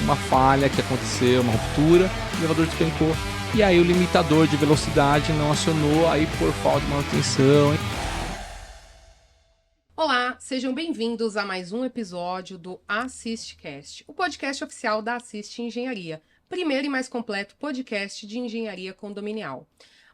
uma falha que aconteceu, uma ruptura, o elevador despencou. E aí o limitador de velocidade não acionou, aí por falta de manutenção. Olá, sejam bem-vindos a mais um episódio do AssistCast, o podcast oficial da Assist Engenharia, primeiro e mais completo podcast de engenharia condominial.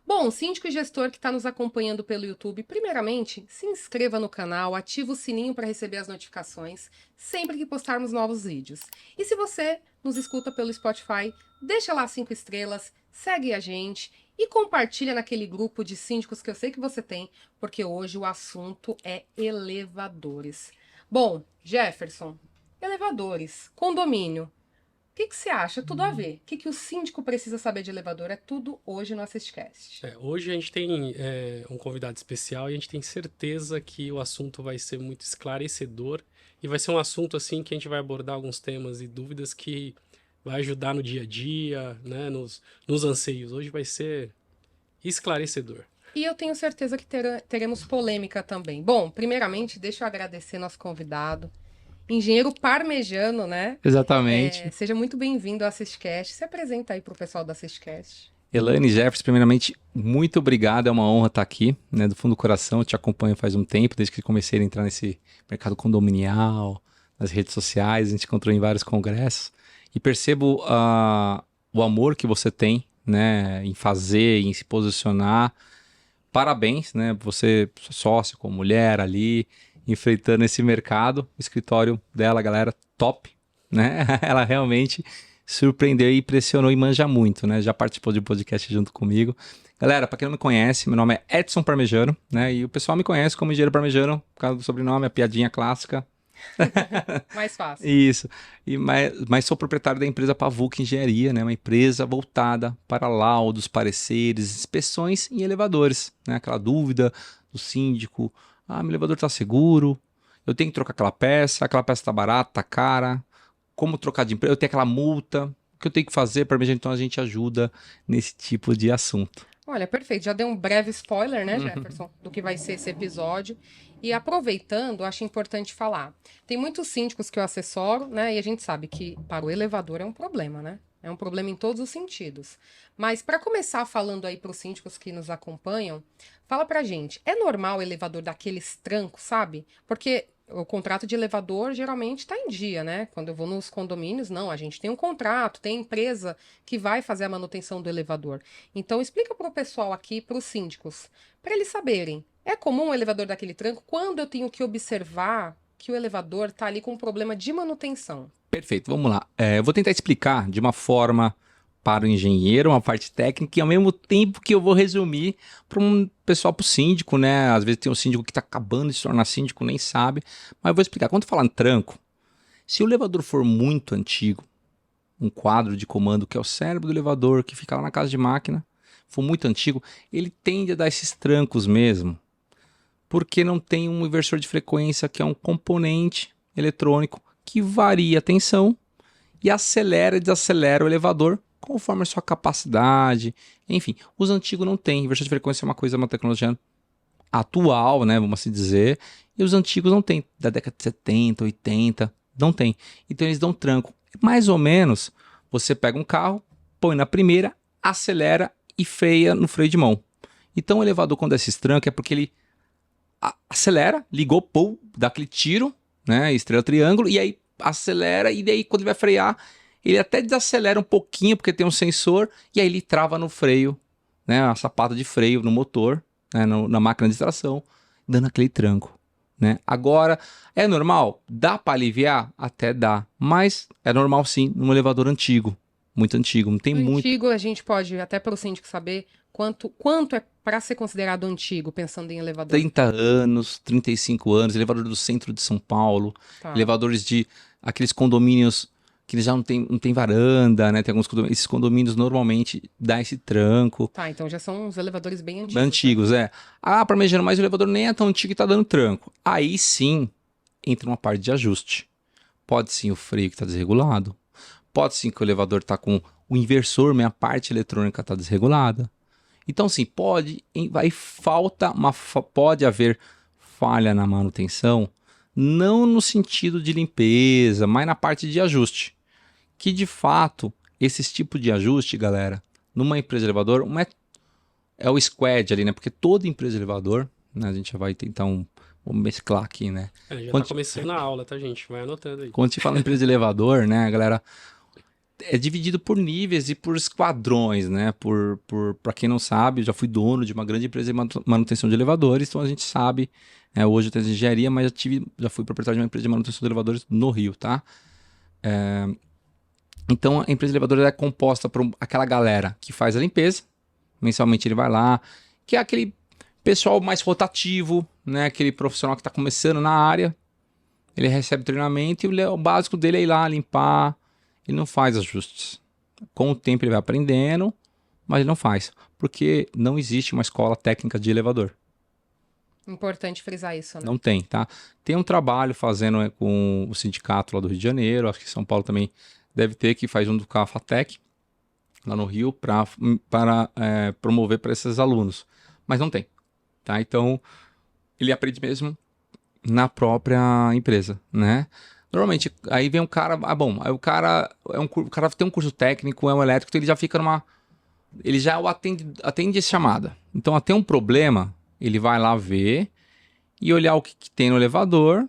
Bom, síndico e gestor que está nos acompanhando pelo YouTube, primeiramente, se inscreva no canal, ativa o sininho para receber as notificações sempre que postarmos novos vídeos. E se você nos escuta pelo Spotify, deixa lá 5 estrelas, segue a gente e compartilha naquele grupo de síndicos que eu sei que você tem, porque hoje o assunto é elevadores. Bom, Jefferson, elevadores, condomínio. O que você acha? Tudo a ver. O que o síndico precisa saber de elevador? É tudo hoje no AssistCast. Hoje a gente tem um convidado especial e a gente tem certeza que o assunto vai ser muito esclarecedor e vai ser um assunto assim que a gente vai abordar alguns temas e dúvidas que vai ajudar no dia a dia, né, nos anseios. Hoje vai ser esclarecedor. E eu tenho certeza que teremos polêmica também. Bom, primeiramente, deixa eu agradecer nosso convidado, engenheiro parmejano, né? Exatamente. Seja muito bem-vindo ao AssistCast. Se apresenta aí para o pessoal do AssistCast. Elaine Jefferson, primeiramente, muito obrigado. É uma honra estar aqui, né? Do fundo do coração, eu te acompanho faz um tempo, desde que comecei a entrar nesse mercado condominial, nas redes sociais, a gente encontrou em vários congressos. E percebo o amor que você tem, né? Em fazer, em se posicionar. Parabéns, né? Você, sócio, como mulher ali, enfrentando esse mercado. O escritório dela, galera, top, né? Ela realmente surpreendeu e impressionou e manja muito, né? Já participou de um podcast junto comigo. Galera, para quem não me conhece, meu nome é Edson Parmejano, né? E o pessoal me conhece como engenheiro parmejano, por causa do sobrenome, a piadinha clássica. Mais fácil. Isso. Mas sou proprietário da empresa Pavuc Engenharia, né? Uma empresa voltada para laudos, pareceres, inspeções em elevadores, né? Aquela dúvida do síndico: meu elevador está seguro, eu tenho que trocar aquela peça está barata, está cara, como trocar de empresa, eu tenho aquela multa, o que eu tenho que fazer para mim? Então a gente ajuda nesse tipo de assunto. Olha, perfeito. Já deu um breve spoiler, né, Jefferson, do que vai ser esse episódio. E aproveitando, acho importante falar. Tem muitos síndicos que eu assessoro, né? E a gente sabe que para o elevador é um problema, né? É um problema em todos os sentidos. Mas para começar falando aí para os síndicos que nos acompanham, fala pra gente, é normal o elevador daqueles trancos, sabe? Porque o contrato de elevador geralmente está em dia, né? Quando eu vou nos condomínios, não, a gente tem um contrato, tem empresa que vai fazer a manutenção do elevador. Então explica para o pessoal aqui, para os síndicos, para eles saberem. É comum o elevador daquele tranco quando eu tenho que observar que o elevador está ali com um problema de manutenção. Perfeito, vamos lá. Eu vou tentar explicar de uma forma para o engenheiro, uma parte técnica, e ao mesmo tempo que eu vou resumir para um pessoal, para o síndico, né? Às vezes tem um síndico que está acabando de se tornar síndico, nem sabe, mas eu vou explicar. Quando falar em tranco, se o elevador for muito antigo, um quadro de comando que é o cérebro do elevador, que fica lá na casa de máquina, for muito antigo, ele tende a dar esses trancos mesmo, porque não tem um inversor de frequência, que é um componente eletrônico que varia a tensão e acelera e desacelera o elevador conforme a sua capacidade. Enfim, os antigos não têm. Inversor de frequência é uma tecnologia atual, né, vamos assim dizer, e os antigos não têm. Da década de 70, 80, não tem. Então eles dão tranco. Mais ou menos, você pega um carro, põe na primeira, acelera e freia no freio de mão. Então o elevador, quando dá esses trancos, é porque ele acelera, ligou, pô, dá aquele tiro, né, estrela triângulo, e aí acelera, e daí quando ele vai frear, ele até desacelera um pouquinho, porque tem um sensor, e aí ele trava no freio, né, a sapata de freio no motor, né, na máquina de tração, dando aquele tranco, né. Agora, é normal? Dá para aliviar? Até dá, mas é normal sim, num elevador antigo, muito antigo, não tem muito. Antigo, a gente pode, até para o síndico saber, quanto é para ser considerado antigo, pensando em elevador. 30 anos, 35 anos, elevador do centro de São Paulo, elevadores de aqueles condomínios que eles já não tem varanda, né? Tem alguns condomínios, esses condomínios normalmente dá esse tranco. Tá, então já são uns elevadores bem antigos. Antigos, né? Parmejano, mas o elevador nem é tão antigo e tá dando tranco. Aí sim, entra uma parte de ajuste. Pode sim o freio que está desregulado. Pode sim que o elevador está com o inversor, minha parte eletrônica está desregulada. Então sim, pode haver falha na manutenção, não no sentido de limpeza, mas na parte de ajuste. que de fato, esse tipo de ajuste, galera, numa empresa de elevador, é o squad ali, né? Porque toda empresa de elevador, né? A gente já vai tentar vamos mesclar aqui, né? Já Quando- tá começando a aula, tá, gente? Vai anotando aí. Quando se fala em empresa de elevador, né, galera, é dividido por níveis e por esquadrões, né? Para quem não sabe, eu já fui dono de uma grande empresa de manutenção de elevadores, então a gente sabe, né, hoje eu tenho engenharia, mas já fui proprietário de uma empresa de manutenção de elevadores no Rio, tá? Então a empresa de elevadores é composta por aquela galera que faz a limpeza, mensalmente ele vai lá, que é aquele pessoal mais rotativo, né? Aquele profissional que está começando na área, ele recebe treinamento e o básico dele é ir lá limpar. Ele não faz ajustes. Com o tempo ele vai aprendendo, mas ele não faz. Porque não existe uma escola técnica de elevador. Importante frisar isso, né? Não tem, tá? Tem um trabalho fazendo com o sindicato lá do Rio de Janeiro, acho que São Paulo também deve ter, que faz junto com a FATEC, lá no Rio, para promover para esses alunos. Mas não tem, tá? Então, ele aprende mesmo na própria empresa, né? Normalmente, aí vem um cara, aí o cara tem um curso técnico, é um elétrico, então ele já fica ele já atende essa chamada. Então, até um problema, ele vai lá ver e olhar o que tem no elevador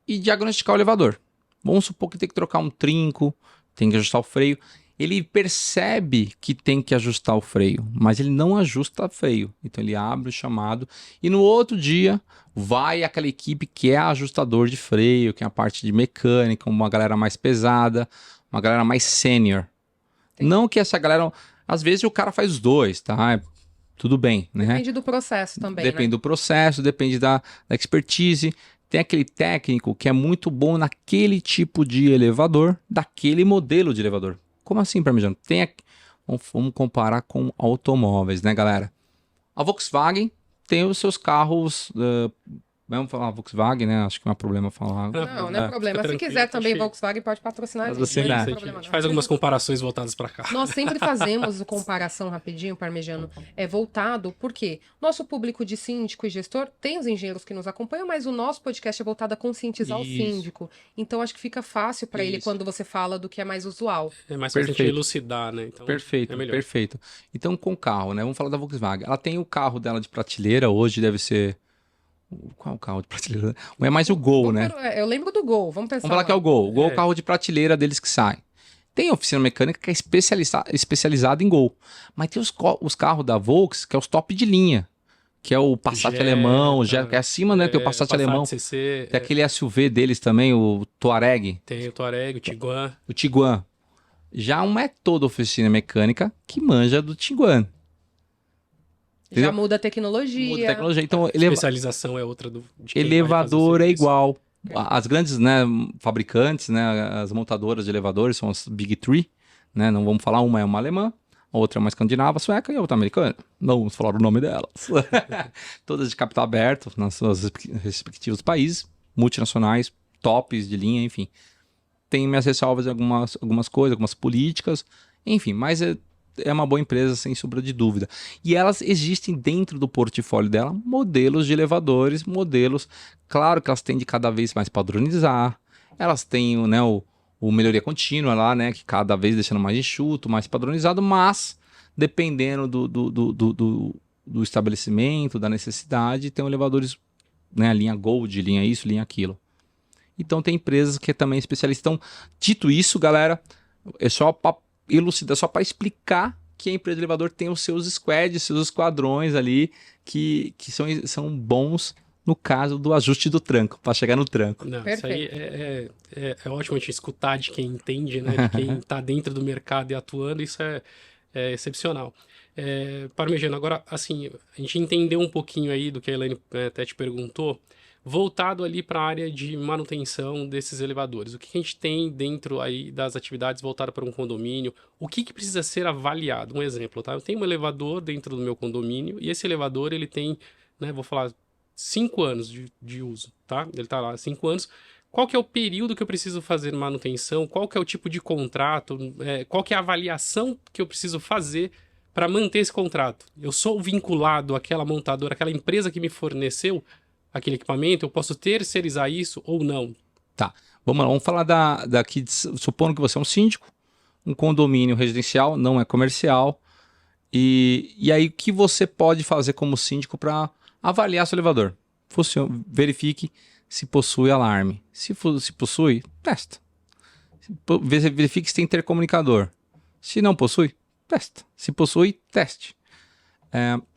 e diagnosticar o elevador. Vamos supor que tem que trocar um trinco, tem que ajustar o freio. Ele percebe que tem que ajustar o freio, mas ele não ajusta o freio. Então ele abre o chamado e no outro dia vai aquela equipe que é ajustador de freio, que é a parte de mecânica, uma galera mais pesada, uma galera mais sênior. Não que essa galera... Às vezes o cara faz os dois, tá? Tudo bem, né? Depende do processo também, Depende né? do processo, depende da expertise. Tem aquele técnico que é muito bom naquele tipo de elevador, daquele modelo de elevador. Como assim, Parmegiano? Vamos comparar com automóveis, né, galera? A Volkswagen tem os seus carros... vamos falar Volkswagen, né? Acho que não é problema falar. Não é problema. Se quiser também, Volkswagen pode patrocinar a gente. Patrocinar. Não tem A problema, gente não. faz algumas comparações voltadas para cá. Nós sempre fazemos comparação rapidinho, Parmegiano, voltado, porque nosso público de síndico e gestor tem os engenheiros que nos acompanham, mas o nosso podcast é voltado a conscientizar Isso. o síndico. Então acho que fica fácil para ele Isso. quando você fala do que é mais usual. É mais fácil a gente Perfeito. elucidar, né? Então, Perfeito, é melhor. perfeito. Então, com o carro, né? Vamos falar da Volkswagen. Ela tem o carro dela de prateleira, hoje deve ser... Qual é o carro de prateleira? É mais o Gol, né? Eu lembro do Gol, vamos pensar. Vamos falar que é o Gol. O Gol é o É. carro de prateleira deles que sai. Tem a oficina mecânica que é especializada em Gol. Mas tem os carros da Volks, que é os top de linha. Que é o Passat Jetta, alemão, que é acima, né? Tem o Passat alemão. CC, Tem aquele SUV deles também, o Touareg, tem o Touareg, o Tiguan. o Tiguan. Já não é toda oficina mecânica que manja do Tiguan. Já Entendeu? muda a tecnologia. Muda a tecnologia. Então, Especialização é outra de quem vai elevador fazer o é serviço. igual. As grandes, né, fabricantes, né, as montadoras de elevadores são as Big Three, né? Não vamos falar, uma é uma alemã, a outra é uma escandinava, sueca e a outra americana. Não vamos falar o nome delas. Todas de capital aberto nas suas respectivos países, multinacionais, tops de linha, enfim. Tem minhas ressalvas em algumas coisas, algumas políticas, enfim, mas é uma boa empresa, sem sombra de dúvida. E elas existem dentro do portfólio dela, modelos de elevadores, claro que elas têm de cada vez mais padronizar, elas têm, né, o melhoria contínua lá, né, que cada vez deixando mais enxuto, mais padronizado, mas dependendo do estabelecimento, da necessidade, tem elevadores, né, linha Gold, linha isso, linha aquilo. Então tem empresas que também especialistas. Então, dito isso, galera, é só para elucidar, só para explicar que a empresa de elevador tem os seus squads, seus esquadrões ali, que são bons no caso do ajuste do tranco, para chegar no tranco. Não, Perfeito. isso aí é ótimo a gente escutar de quem entende, né? De quem está dentro do mercado e atuando, isso é excepcional. Parmegiano, agora, assim, a gente entendeu um pouquinho aí do que a Elaine até te perguntou, voltado ali para a área de manutenção desses elevadores. O que a gente tem dentro aí das atividades voltadas para um condomínio? O que precisa ser avaliado? Um exemplo, tá? Eu tenho um elevador dentro do meu condomínio e esse elevador, ele tem, né, vou falar, 5 anos de uso, tá? Ele está lá há 5 anos. Qual que é o período que eu preciso fazer manutenção? Qual que é o tipo de contrato? Qual que é a avaliação que eu preciso fazer para manter esse contrato? Eu sou vinculado àquela montadora, àquela empresa que me forneceu aquele equipamento? Eu posso terceirizar isso ou não? Tá, vamos lá, vamos falar daqui, supondo que você é um síndico, um condomínio residencial, não é comercial. E aí, o que você pode fazer como síndico para avaliar seu elevador? Verifique se possui alarme. Se possui, testa. Verifique se tem intercomunicador. Se não possui, testa. Se possui, teste.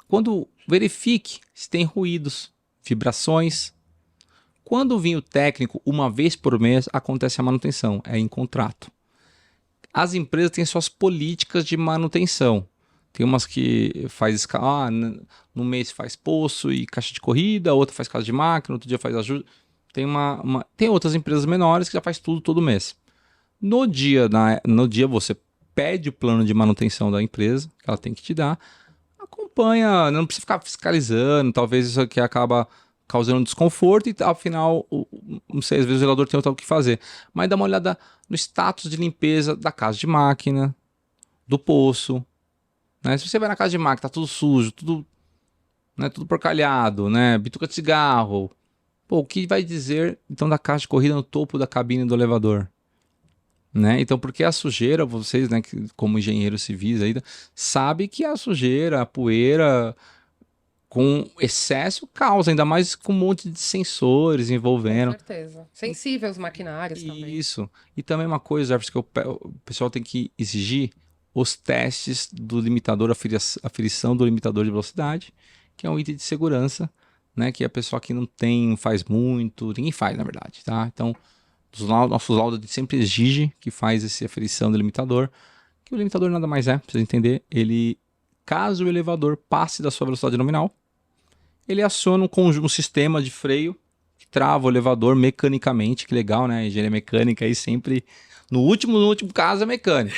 Quando verifique se tem ruídos, vibrações. Quando vir o técnico, uma vez por mês, acontece a manutenção. É em contrato. As empresas têm suas políticas de manutenção. Tem umas que faz no mês faz poço e caixa de corrida, outra faz casa de máquina, outro dia faz ajuda. Tem outras empresas menores que já faz tudo todo mês. No dia você pede o plano de manutenção da empresa, que ela tem que te dar, acompanha, não precisa ficar fiscalizando, talvez isso aqui acaba causando desconforto e afinal, não sei, às vezes o zelador tem o que fazer. Mas dá uma olhada no status de limpeza da casa de máquina, do poço. Né? Se você vai na casa de máquina, tá tudo sujo, tudo porcalhado, né? Bituca de cigarro. O que vai dizer então da caixa de corrida no topo da cabine do elevador? Né? Então, porque a sujeira, vocês, né, que, como engenheiros civis ainda, sabe que a sujeira, a poeira com excesso causa, ainda mais com um monte de sensores envolvendo. Com certeza. Sensível aos maquinários também. Isso. E também uma coisa, Jefferson, que o pessoal tem que exigir os testes do limitador, aferição do limitador de velocidade, que é um item de segurança, né, que a pessoa que não faz muito, ninguém faz, na verdade, tá? Então, nossos laudos sempre exige que faz essa aferição do limitador, que o limitador nada mais é, pra vocês entenderem, caso o elevador passe da sua velocidade nominal, ele aciona um sistema de freio que trava o elevador mecanicamente, que legal, né? Engenharia mecânica aí sempre... No último caso é mecânica.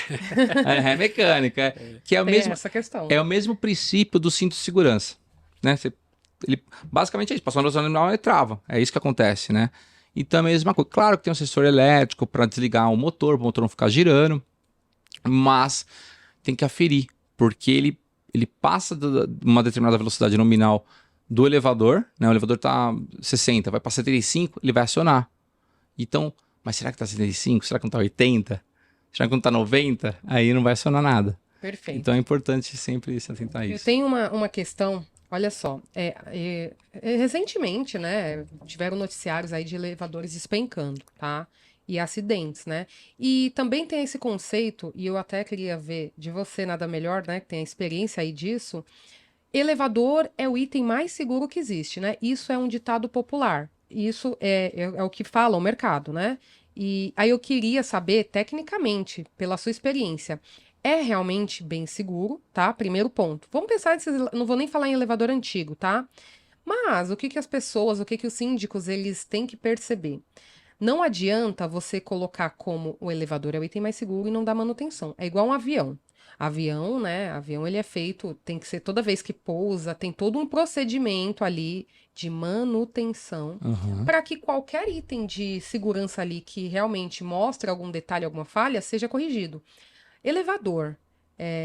É mecânica. Que é o mesmo, essa questão. É o mesmo princípio do cinto de segurança. Né? Ele basicamente é isso. Passou na velocidade nominal, ele trava. É isso que acontece, né? E também a mesma coisa. Claro que tem um sensor elétrico para desligar o motor, para o motor não ficar girando. Mas tem que aferir. Porque ele passa de uma determinada velocidade nominal do elevador. Né? O elevador está 60, vai para 75, ele vai acionar. Então... Mas será que está 75? Será que não está 80? Será que não está 90? Aí não vai acionar nada. Perfeito. Então é importante sempre se atentar a isso. Eu tenho uma questão, olha só. Recentemente, né, tiveram noticiários aí de elevadores despencando, tá? E acidentes, né? E também tem esse conceito, e eu até queria ver de você nada melhor, né, que tem a experiência aí disso. Elevador é o item mais seguro que existe, né? Isso é um ditado popular. Isso é o que fala o mercado, né? E aí eu queria saber, tecnicamente, pela sua experiência, é realmente bem seguro, tá? Primeiro ponto. Vamos pensar, não vou nem falar em elevador antigo, tá? Mas o que as pessoas, o que os síndicos, eles têm que perceber? Não adianta você colocar como o elevador é o item mais seguro e não dar manutenção. É igual um avião. Avião, né? Avião ele é feito, tem que ser toda vez que pousa, tem todo um procedimento ali de manutenção para que qualquer item de segurança ali que realmente mostre algum detalhe, alguma falha, seja corrigido. Elevador,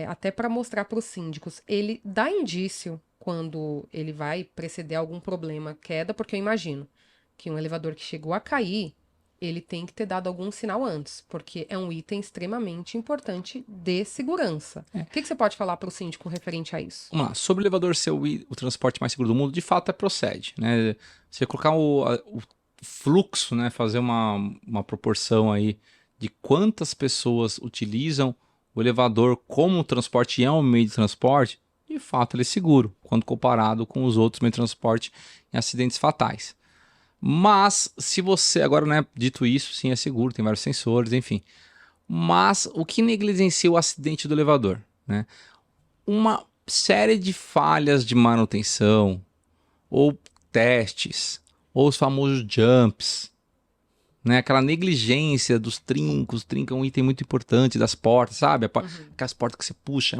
até para mostrar para os síndicos, ele dá indício quando ele vai preceder algum problema, queda, porque eu imagino que um elevador que chegou a cair, ele tem que ter dado algum sinal antes, porque é um item extremamente importante de segurança. O que você pode falar para o síndico referente a isso? Vamos lá. Sobre o elevador ser o transporte mais seguro do mundo, de fato procede. Né? Você colocar o fluxo, né? Fazer uma proporção aí de quantas pessoas utilizam o elevador como transporte e é um meio de transporte, de fato ele é seguro, quando comparado com os outros meios de transporte em acidentes fatais. Mas, se você, agora, né, dito isso, sim, é seguro, tem vários sensores, enfim. Mas, o que negligencia o acidente do elevador? Né? Uma série de falhas de manutenção, ou testes, ou os famosos jumps, né? Aquela negligência dos trincos, trinca é um item muito importante das portas, sabe? Aquelas portas que você puxa,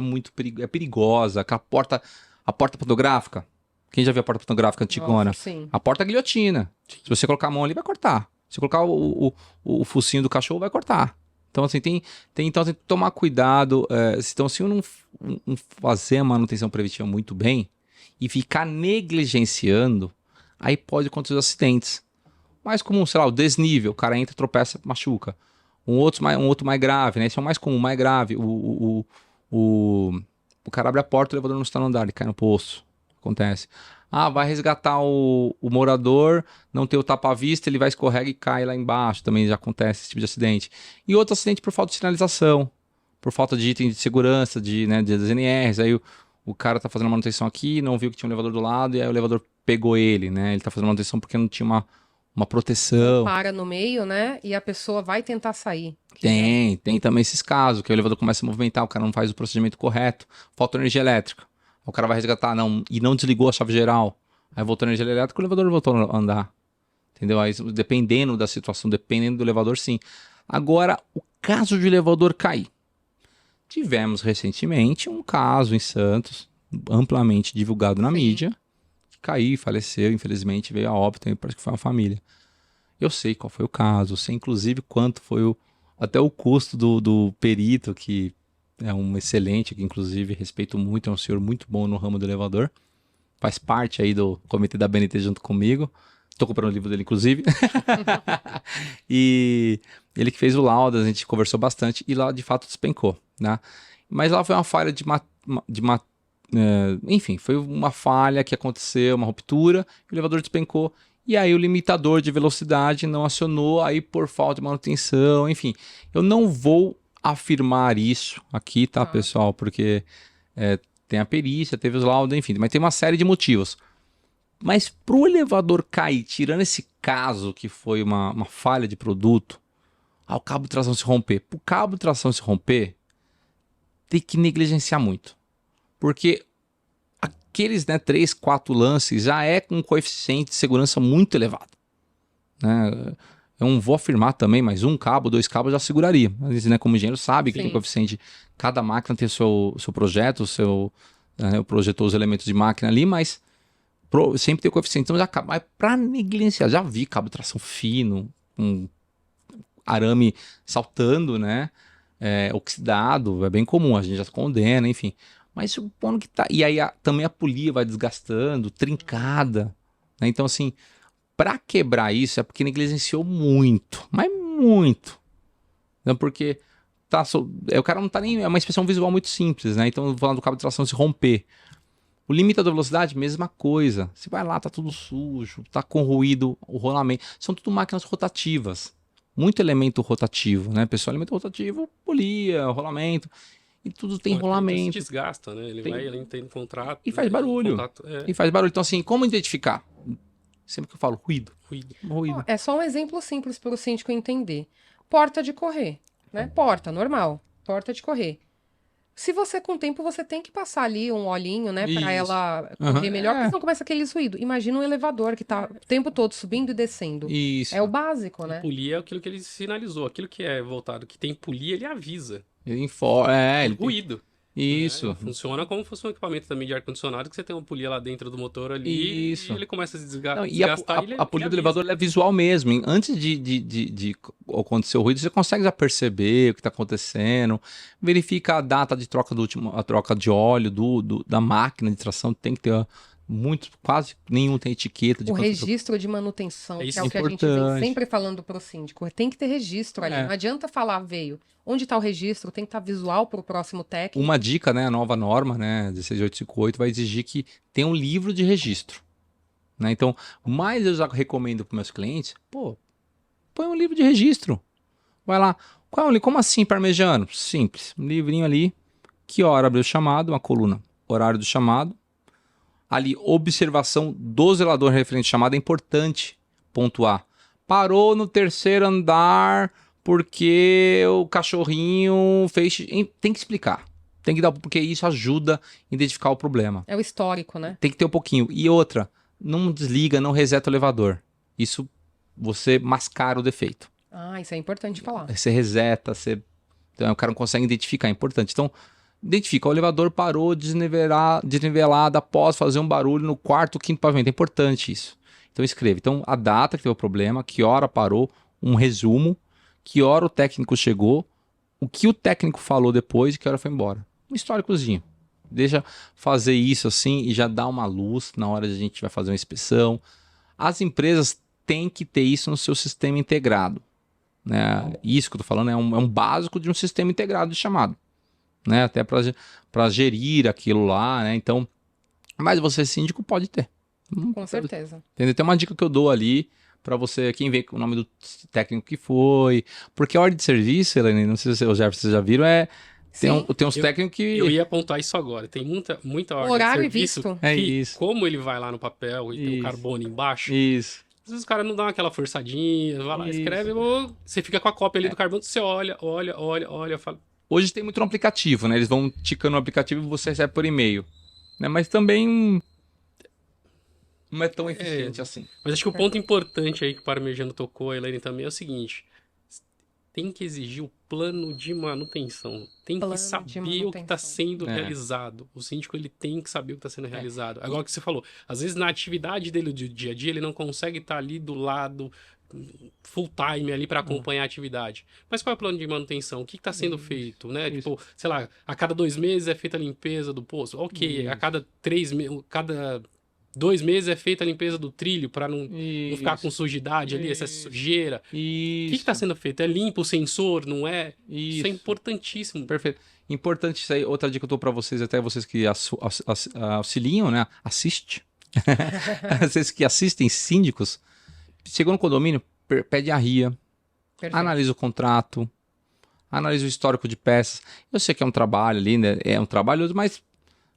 é perigosa, aquela porta, a porta fotográfica. Quem já viu a porta fotográfica antigona? Sim. A porta guilhotina. Se você colocar a mão ali, vai cortar. Se colocar o focinho do cachorro, vai cortar. Então, assim, tem que tomar cuidado. Então, se eu não fazer a manutenção preventiva muito bem e ficar negligenciando, aí pode acontecer os acidentes. Mas como, sei lá, o desnível, o cara entra, tropeça, machuca. Um outro mais grave, né? Esse é o mais comum, mais grave. O cara abre a porta, o elevador não está no andar, ele cai no poço. Acontece. Ah, vai resgatar o morador, não tem o tapa-vista, ele vai escorrega e cai lá embaixo. Também já acontece esse tipo de acidente. E outro acidente por falta de sinalização, por falta de item de segurança, né, das NRs. Aí o cara tá fazendo manutenção aqui, não viu que tinha um elevador do lado, e aí o elevador pegou ele, né? Ele tá fazendo manutenção porque não tinha uma proteção. Para no meio, né? E a pessoa vai tentar sair. Tem também esses casos, que o elevador começa a movimentar, o cara não faz o procedimento correto, falta energia elétrica. O cara vai resgatar, e não desligou a chave geral. Aí voltou a energia elétrica, o elevador voltou a andar. Entendeu? Aí, dependendo da situação, dependendo do elevador, sim. Agora, o caso de elevador cair. Tivemos recentemente um caso em Santos, amplamente divulgado na mídia, que caiu, faleceu, infelizmente veio a óbito, parece que foi uma família. Eu sei qual foi o caso, sei inclusive quanto foi até o custo do perito, que é um excelente, que inclusive respeito muito, é um senhor muito bom no ramo do elevador, faz parte aí do comitê da BNT junto comigo, estou comprando o livro dele inclusive, e ele que fez o laudo, a gente conversou bastante e lá de fato despencou, né? Mas lá foi uma falha enfim, foi uma falha que aconteceu, uma ruptura, o elevador despencou. E aí o limitador de velocidade não acionou, aí por falta de manutenção, enfim. Eu não vou afirmar isso aqui, tá, pessoal? Porque tem a perícia, teve os laudos, enfim. Mas tem uma série de motivos. Mas pro elevador cair, tirando esse caso que foi uma falha de produto, o cabo de tração se romper. Pro cabo de tração se romper, tem que negligenciar muito. Porque aqueles 3, 4 lances já é com um coeficiente de segurança muito elevado. Né? Eu não vou afirmar também, mas 1 cabo, 2 cabos já seguraria. Mas, né, como engenheiro sabe que tem coeficiente, cada máquina tem o seu projeto, projetou os elementos de máquina ali, mas sempre tem o coeficiente. Então já acaba. Mas para negligenciar, já vi cabo de tração fino, com arame saltando, né? Oxidado, é bem comum, a gente já condena, enfim. Mas supondo que tá. E aí também a polia vai desgastando, trincada. Né? Então, assim, para quebrar isso é porque negligenciou muito. Mas muito. Então, porque o cara não tá nem. É uma inspeção visual muito simples, né? Então, falando do cabo de tração se romper. O limitador da velocidade, mesma coisa. Você vai lá, tá tudo sujo, tá corroído o rolamento. São tudo máquinas rotativas. Muito elemento rotativo, né? Pessoal, elemento rotativo, polia, rolamento. E tudo tem rolamento. Se desgasta, né? Ele tem contrato. E faz barulho. E faz barulho. Então, assim, como identificar? Sempre que eu falo ruído. Ruído. É só um exemplo simples para o síndico entender. Porta de correr, né? Porta, normal. Porta de correr. Se você, com o tempo, você tem que passar ali um olhinho, né? Para ela correr melhor, porque senão começa aquele ruído. Imagina um elevador que tá o tempo todo subindo e descendo. Isso. É o básico, né? Polia é aquilo que ele sinalizou. Aquilo que é voltado, que tem polia, ele avisa. Ele ruído. Isso. Né? Funciona como se fosse um equipamento também de ar-condicionado, que você tem uma polia lá dentro do motor ali. Isso. E ele começa a se desgastar. A polia do elevador é visual mesmo. Hein? Antes de acontecer o ruído, você consegue já perceber o que está acontecendo. Verifica a data de troca a troca de óleo da máquina de tração. Tem que ter quase nenhum tem etiqueta. O registro de manutenção, que é o que a gente vem sempre falando para o síndico. Tem que ter registro ali. Não adianta falar, onde está o registro, tem que estar visual para o próximo técnico. Uma dica, né? A nova norma, né? 16858 vai exigir que tenha um livro de registro. Né? Então, mais eu já recomendo para meus clientes, põe um livro de registro. Vai lá. Como assim, parmejano? Simples. Um livrinho ali. Que hora abriu o chamado? Uma coluna. Horário do chamado. Ali, observação do zelador referente à chamada é importante pontuar. Parou no 3º andar porque o cachorrinho fez... Tem que explicar. Tem que dar, porque isso ajuda a identificar o problema. É o histórico, né? Tem que ter um pouquinho. E outra, não desliga, não reseta o elevador. Isso, você mascara o defeito. Isso é importante falar. Você reseta, então, o cara não consegue identificar, é importante. Então, identifica, o elevador parou desnivelado após fazer um barulho no 4º, 5º pavimento. É importante isso. Então escreve. Então, a data que teve o problema, que hora parou, um resumo, que hora o técnico chegou, o que o técnico falou depois e que hora foi embora. Um históricozinho. Deixa fazer isso assim e já dá uma luz na hora de a gente vai fazer uma inspeção. As empresas têm que ter isso no seu sistema integrado. né? Isso que eu tô falando é um básico de um sistema integrado de chamado, né? Até para gerir aquilo lá, né? Então, mas você síndico pode ter. Com certeza. Entendeu? Tem uma dica que eu dou ali para você, quem vê com o nome do técnico que foi, porque a ordem de serviço, Helene, não sei se os Jefferson já viram, tem uns técnicos que... Eu ia apontar isso agora. Tem muita ordem Horário de serviço visto. É que, isso. como ele vai lá no papel e tem o Isso. carbono embaixo, Isso. às vezes os caras não dão aquela forçadinha, vai lá, Isso. escreve, você fica com a cópia ali do carbono, você olha, fala... Hoje tem muito no aplicativo, né? Eles vão ticando no aplicativo e você recebe por e-mail, né? Mas também não é tão eficiente assim. Mas acho que o ponto importante aí que o Parmegiano tocou, a Elaine também, é o seguinte: tem que exigir o plano de manutenção. Tem que saber o que está sendo realizado. O síndico ele tem que saber o que está sendo realizado. Agora o que você falou, às vezes na atividade dele do dia a dia ele não consegue estar ali do lado full time ali para acompanhar a atividade. Mas qual é o plano de manutenção? O que está sendo feito, né? Tipo, sei lá, a cada 2 meses é feita a limpeza do poço. Ok, a cada 3 meses, cada 2 meses é feita a limpeza do trilho para não ficar com sujidade ali, essa sujeira. O que está sendo feito? É limpo o sensor, não é? Isso é importantíssimo. Perfeito. Importante isso aí. Outra dica que eu dou para vocês, até vocês que auxiliam, né? Assiste. Vocês que assistem síndicos, chegou no condomínio, pede a RIA, analisa o contrato, analisa o histórico de peças. Eu sei que é um trabalho ali, né? É um trabalhoso, mas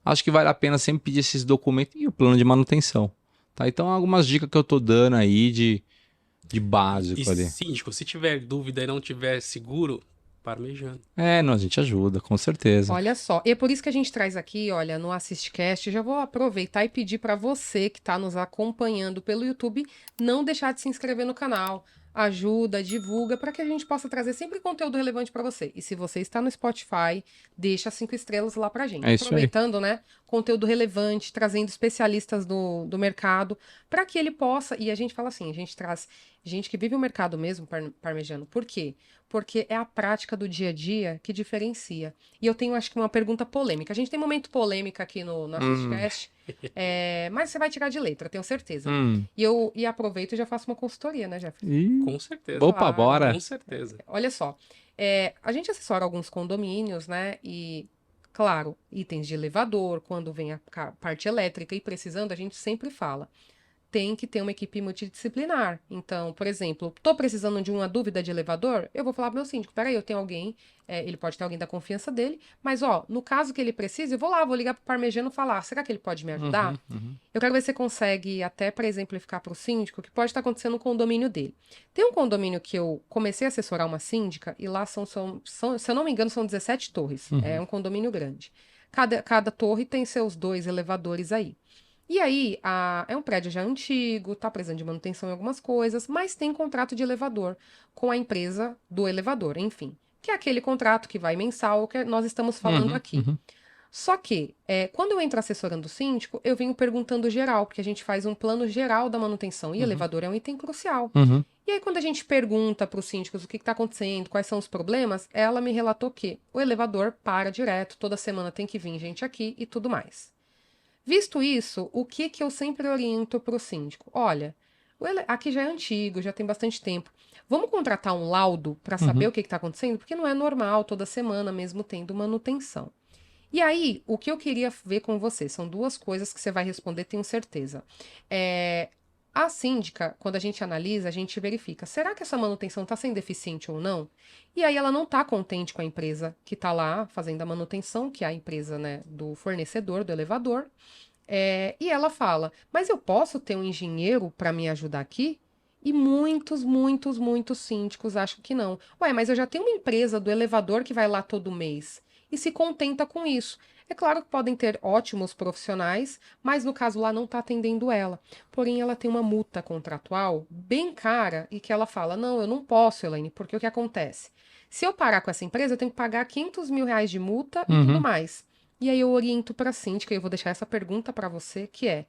acho que vale a pena sempre pedir esses documentos e o plano de manutenção. Tá? Então, algumas dicas que eu tô dando aí de básico ali. Síndico, se tiver dúvida e não tiver seguro, Parmegiano. Não, a gente ajuda, com certeza. Olha só, e é por isso que a gente traz aqui, olha, no AssistCast, já vou aproveitar e pedir para você que está nos acompanhando pelo YouTube, não deixar de se inscrever no canal. Ajuda, divulga, para que a gente possa trazer sempre conteúdo relevante para você. E se você está no Spotify, deixa 5 estrelas lá pra gente. Aproveitando, né? Conteúdo relevante, trazendo especialistas do mercado, para que ele possa... E a gente fala assim, a gente traz gente que vive o mercado mesmo, Parmegiano. Por quê? Porque é a prática do dia a dia que diferencia. E eu tenho, acho que, uma pergunta polêmica. A gente tem momento polêmica aqui no AssistCast, mas você vai tirar de letra, tenho certeza. E aproveito e já faço uma consultoria, né, Jefferson? Com certeza. Opa, bora! Com certeza. Olha só, a gente assessora alguns condomínios, né, e, claro, itens de elevador, quando vem a parte elétrica e precisando, a gente sempre fala. Tem que ter uma equipe multidisciplinar. Então, por exemplo, tô precisando de uma dúvida de elevador, eu vou falar pro meu síndico, peraí, eu tenho alguém, ele pode ter alguém da confiança dele, mas, ó, no caso que ele precise, eu vou ligar pro Parmegiano e falar, será que ele pode me ajudar? Eu quero ver se você consegue, até para exemplificar pro síndico, o que pode estar acontecendo no condomínio dele. Tem um condomínio que eu comecei a assessorar uma síndica, e lá são se eu não me engano, são 17 torres. É um condomínio grande. Cada torre tem seus 2 elevadores aí. E aí, é um prédio já antigo, tá precisando de manutenção em algumas coisas, mas tem contrato de elevador com a empresa do elevador, enfim. Que é aquele contrato que vai mensal, que nós estamos falando aqui. Só que, quando eu entro assessorando o síndico, eu venho perguntando geral, porque a gente faz um plano geral da manutenção, e elevador é um item crucial. E aí, quando a gente pergunta para os síndicos o que está acontecendo, quais são os problemas, ela me relatou que o elevador para direto, toda semana tem que vir gente aqui e tudo mais. Visto isso, o que eu sempre oriento para o síndico? Olha, aqui já é antigo, já tem bastante tempo. Vamos contratar um laudo para saber o que está acontecendo? Porque não é normal toda semana mesmo tendo manutenção. E aí, o que eu queria ver com você, são 2 coisas que você vai responder, tenho certeza. A síndica, quando a gente analisa, a gente verifica, será que essa manutenção está sendo eficiente ou não? E aí ela não está contente com a empresa que está lá fazendo a manutenção, que é a empresa, né, do fornecedor do elevador. E ela fala, mas eu posso ter um engenheiro para me ajudar aqui? E muitos síndicos acham que não. Ué, mas eu já tenho uma empresa do elevador que vai lá todo mês e se contenta com isso. É claro que podem ter ótimos profissionais, mas no caso lá não está atendendo ela. Porém, ela tem uma multa contratual bem cara e que ela fala, não, eu não posso, Elaine, porque o que acontece? Se eu parar com essa empresa, eu tenho que pagar 500 mil reais de multa e tudo mais. E aí eu oriento para a síndica, e eu vou deixar essa pergunta para você, que é,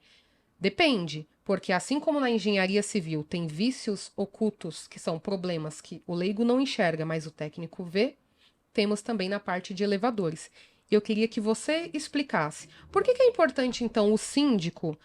depende, porque assim como na engenharia civil tem vícios ocultos, que são problemas que o leigo não enxerga, mas o técnico vê, temos também na parte de elevadores. Eu queria que você explicasse. Por que é importante, então, o síndico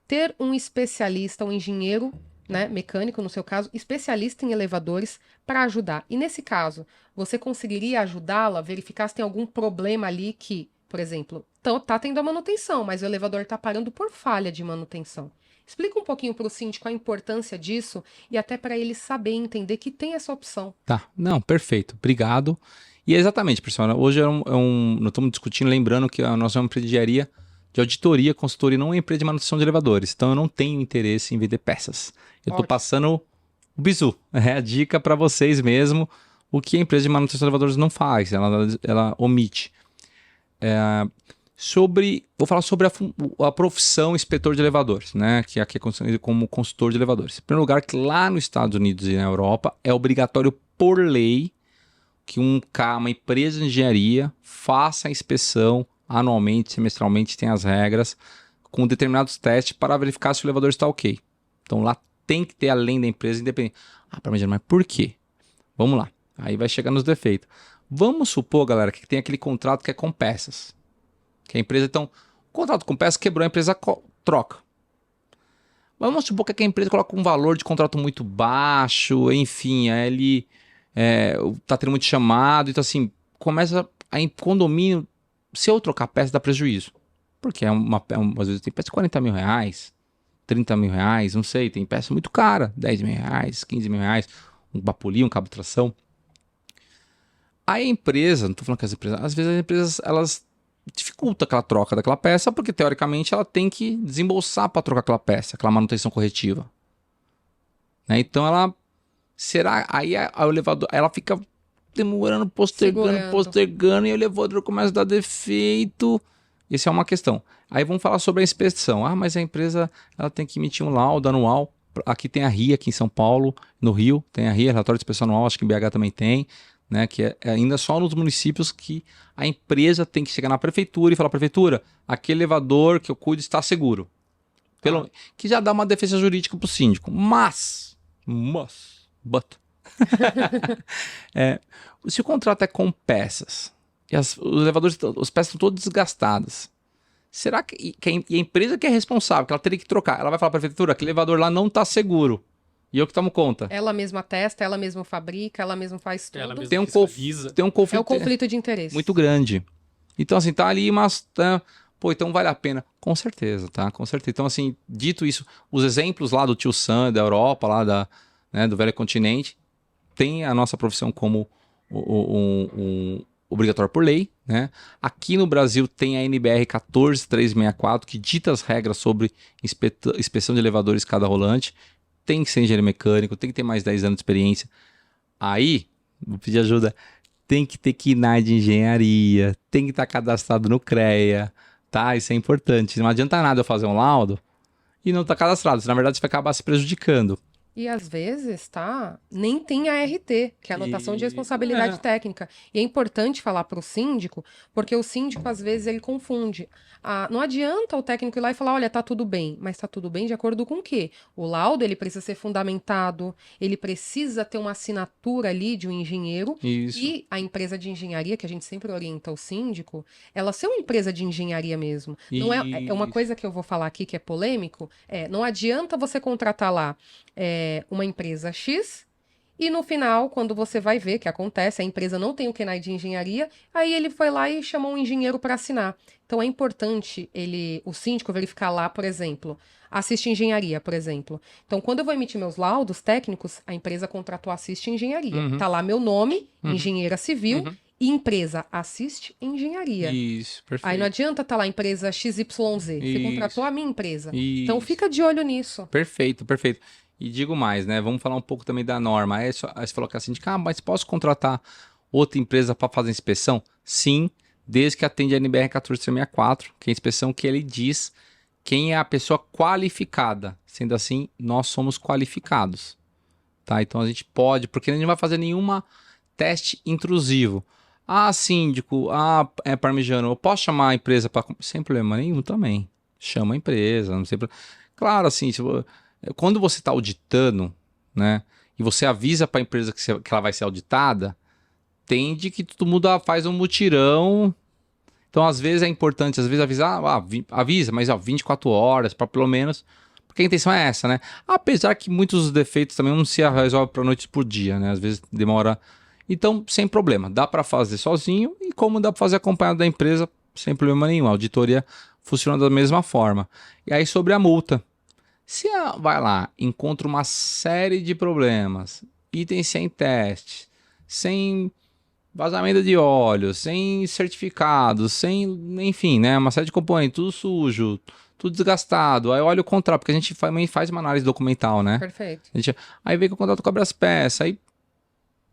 ter um especialista, um engenheiro né, mecânico no seu caso, especialista em elevadores, para ajudar. E nesse caso, você conseguiria ajudá-la a verificar se tem algum problema ali que, por exemplo, tá tendo a manutenção, mas o elevador está parando por falha de manutenção. Explica um pouquinho para o síndico a importância disso e até para ele saber entender que tem essa opção. Tá, não, perfeito, obrigado. E é exatamente, pessoal, hoje nós estamos discutindo, lembrando que nós somos uma empresa de engenharia, de auditoria, consultoria, não é uma empresa de manutenção de elevadores. Então eu não tenho interesse em vender peças. Eu estou passando o bizu, a dica para vocês mesmo, o que a empresa de manutenção de elevadores não faz, ela omite. Vou falar sobre a profissão inspetor de elevadores, né? Que aqui é conhecido como consultor de elevadores. Em primeiro lugar, que lá nos Estados Unidos e na Europa é obrigatório por lei que uma empresa de engenharia faça a inspeção anualmente, semestralmente, tem as regras, com determinados testes para verificar se o elevador está ok. Então lá tem que ter, além da empresa independente. Mas por quê? Vamos lá. Aí vai chegar nos defeitos. Vamos supor, galera, que tem aquele contrato que é com peças. Que a empresa, então, o contrato com peças quebrou, a empresa troca. Vamos supor que a empresa coloca um valor de contrato muito baixo, enfim, aí ele tá tendo muito chamado, então assim, começa em condomínio, se eu trocar peça dá prejuízo. Porque às vezes tem peça de 40 mil reais, 30 mil reais, não sei, tem peça muito cara, 10 mil reais, 15 mil reais, um bapolim, um cabo de tração. Aí a empresa, não tô falando que as empresas, às vezes as empresas, elas dificultam aquela troca daquela peça, porque teoricamente ela tem que desembolsar para trocar aquela peça, aquela manutenção corretiva. Né? Então aí o elevador, ela fica demorando, postergando, e o elevador começa a dar defeito. Essa é uma questão. Aí vamos falar sobre a inspeção. Mas a empresa ela tem que emitir um laudo anual. Aqui tem a RIA, aqui em São Paulo, no Rio, tem a RIA, relatório de inspeção anual, acho que em BH também tem, né? Que é ainda só nos municípios que a empresa tem que chegar na prefeitura e falar: prefeitura, aquele elevador que eu cuido está seguro. Que já dá uma defesa jurídica para o síndico. But se o contrato é com peças e os elevadores, as peças estão todas desgastadas, será que a empresa que é responsável, que ela teria que trocar, ela vai falar para a prefeitura que o elevador lá não está seguro e eu que tomo conta? Ela mesma testa, ela mesma fabrica, ela mesma faz tudo. Ela mesma tem um conflito, é o conflito de interesse muito grande. Então assim, tá ali, mas então vale a pena. Com certeza, tá? Com certeza. Então assim, dito isso, os exemplos lá do Tio Sam, da Europa, lá do velho continente, tem a nossa profissão como obrigatório por lei, né? Aqui no Brasil tem a NBR 14364, que dita as regras sobre inspeção de elevadores cada rolante. Tem que ser engenheiro mecânico, tem que ter mais 10 anos de experiência. Aí, vou pedir ajuda, tem que ter KNAI de engenharia, tem que estar cadastrado no CREA, tá? Isso é importante. Não adianta nada eu fazer um laudo e não estar cadastrado, na verdade você vai acabar se prejudicando. E às vezes, nem tem a ART, que é a anotação de responsabilidade técnica. E é importante falar para o síndico, porque o síndico, às vezes, ele confunde. Não adianta o técnico ir lá e falar: olha, tá tudo bem. Mas tá tudo bem de acordo com o quê? O laudo, ele precisa ser fundamentado, ele precisa ter uma assinatura ali de um engenheiro. Isso. E a empresa de engenharia, que a gente sempre orienta o síndico, ela ser uma empresa de engenharia mesmo. Não é uma coisa que eu vou falar aqui que é polêmico, não adianta você contratar lá uma empresa X, e no final, quando você vai ver que acontece, a empresa não tem o KNAI de engenharia, aí ele foi lá e chamou um engenheiro para assinar. Então é importante o síndico verificar lá, por exemplo, Assiste Engenharia, por exemplo. Então, quando eu vou emitir meus laudos técnicos, a empresa contratou Assiste Engenharia. Uhum. Tá lá meu nome, engenheira civil, Uhum. e empresa Assiste Engenharia. Isso, perfeito. Aí não adianta tá lá empresa XYZ, você contratou a minha empresa. Isso. Então fica de olho nisso. Perfeito. E digo mais, né? Vamos falar um pouco também da norma. Aí você falou que assim, mas posso contratar outra empresa para fazer inspeção? Sim, desde que atende a NBR 14364, que é a inspeção que ele diz quem é a pessoa qualificada. Sendo assim, nós somos qualificados. Tá? Então a gente pode, porque a gente não vai fazer nenhuma teste intrusivo. Síndico, parmegiano, eu posso chamar a empresa para... Sem problema nenhum também. Chama a empresa, não sei. Claro, assim, quando você está auditando, né, e você avisa para a empresa que ela vai ser auditada, tende que todo mundo faz um mutirão. Então, às vezes é importante, avisar, avisa, mas 24 horas, para pelo menos... Porque a intenção é essa, né? Apesar que muitos dos defeitos também não se resolvem para noite por dia, né? Às vezes demora. Então, sem problema. Dá para fazer sozinho e como dá para fazer acompanhado da empresa, sem problema nenhum. A auditoria funciona da mesma forma. E aí, sobre a multa. Se vai lá, encontra uma série de problemas, itens sem teste, sem vazamento de óleo, sem certificado, sem, enfim, né, uma série de componentes, tudo sujo, tudo desgastado. Aí olha o contrato, porque a gente também faz uma análise documental, né? Perfeito. Aí vê que o contrato cobre as peças, aí,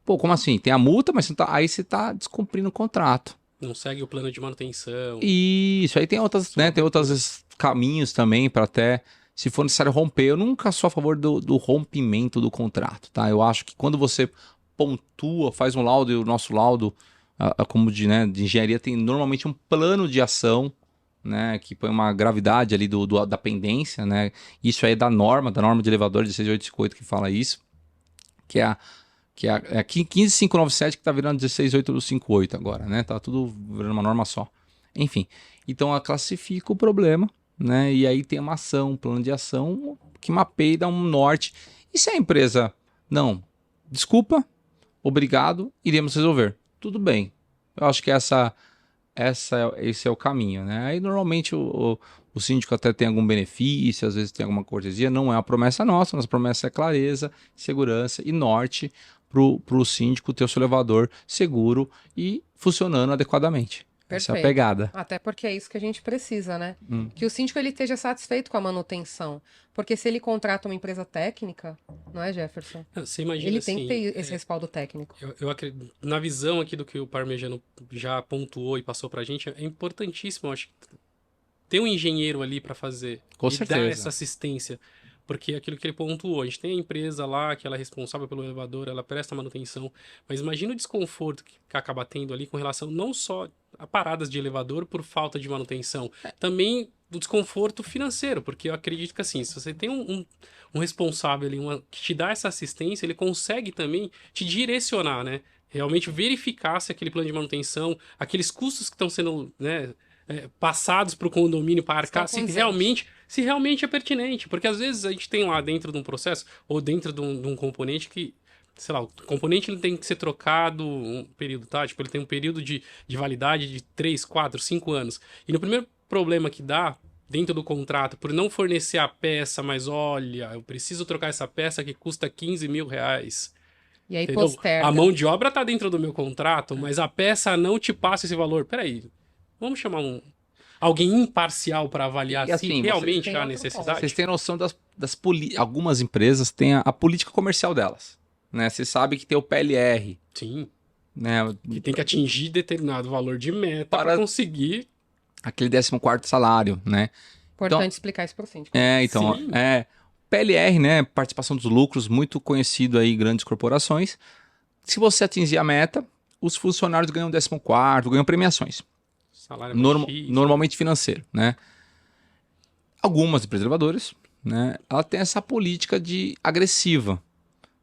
pô, como assim? Tem a multa, mas aí você tá descumprindo o contrato. Não segue o plano de manutenção. Isso, aí tem outras, né, tem outros caminhos também para até, se for necessário romper. Eu nunca sou a favor do rompimento do contrato, tá? Eu acho que quando você pontua, faz um laudo, e o nosso laudo, como de engenharia, tem normalmente um plano de ação, né, que põe uma gravidade ali da pendência, né? Isso aí é da norma de elevador de 16858 que fala isso, que é a 15597 que tá virando 16858 agora, né? Tá tudo virando uma norma só. Enfim, então ela classifica o problema, né? E aí tem uma ação, um plano de ação que mapeia e dá um norte. E se a empresa, não, desculpa, obrigado, iremos resolver. Tudo bem. Eu acho que esse é o caminho, né? Aí normalmente o síndico até tem algum benefício, às vezes tem alguma cortesia. Não é uma promessa nossa promessa é clareza, segurança e norte para o síndico ter o seu elevador seguro e funcionando adequadamente. Essa é a pegada. Até porque é isso que a gente precisa, né? Que o síndico ele esteja satisfeito com a manutenção. Porque se ele contrata uma empresa técnica, não é, Jefferson? Você imagina Ele assim, tem que ter esse respaldo técnico. Eu acredito, na visão aqui do que o Parmegiano já pontuou e passou pra gente, é importantíssimo, eu acho, ter um engenheiro ali para fazer Com e certeza. dar essa assistência. Porque é aquilo que ele pontuou, a gente tem a empresa lá, que ela é responsável pelo elevador, ela presta manutenção, mas imagina o desconforto que acaba tendo ali com relação não só a paradas de elevador por falta de manutenção, também do desconforto financeiro, porque eu acredito que assim, se você tem um responsável ali, que te dá essa assistência, ele consegue também te direcionar, né? Realmente verificar se aquele plano de manutenção, aqueles custos que estão sendo, né, passados para o condomínio para arcar, se realmente é pertinente. Porque às vezes a gente tem lá dentro de um processo, ou dentro de um componente que, sei lá, o componente ele tem que ser trocado um período, tá? Tipo, ele tem um período de validade de 3, 4, 5 anos. E no primeiro problema que dá, dentro do contrato, por não fornecer a peça, mas olha, eu preciso trocar essa peça que custa 15 mil reais. E aí Entendeu? posterga. A mão de obra tá dentro do meu contrato, mas a peça não te passa esse valor. Peraí, vamos chamar alguém imparcial para avaliar E assim, se realmente tem há outro necessidade? Vocês têm noção algumas empresas têm a política comercial delas, né? Você sabe que tem o PLR, Sim, né? que tem que atingir determinado valor de meta para conseguir. Aquele 14º salário, né? Importante explicar isso para o síndico. Então, Sim. PLR, né? Participação dos lucros, muito conhecido aí em grandes corporações. Se você atingir a meta, os funcionários ganham 14º, ganham premiações. Salário mais X, Normalmente financeiro, né? Algumas empresas elevadoras, né? Ela tem essa política de agressiva,